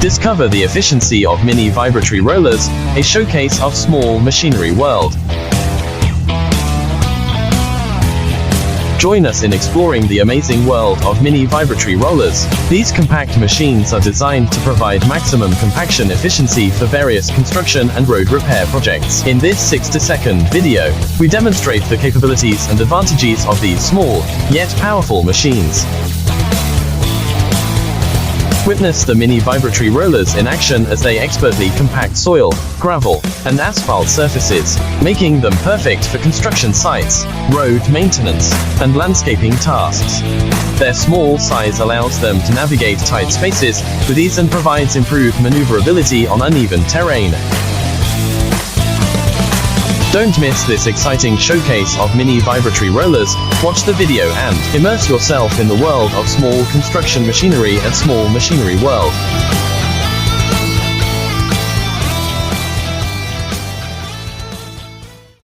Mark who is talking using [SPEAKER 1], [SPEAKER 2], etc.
[SPEAKER 1] Discover the efficiency of mini vibratory rollers, a showcase of small machinery world. Join us in exploring the amazing world of mini vibratory rollers. These compact machines are designed to provide maximum compaction efficiency for various construction and road repair projects. In this 60-second video, we demonstrate the capabilities and advantages of these small, yet powerful machines. Witness the mini vibratory rollers in action as they expertly compact soil, gravel, and asphalt surfaces, making them perfect for construction sites, road maintenance, and landscaping tasks. Their small size allows them to navigate tight spaces with ease and provides improved maneuverability on uneven terrain. Don't miss this exciting showcase of mini vibratory rollers. Watch the video and immerse yourself in the world of small construction machinery and small machinery world.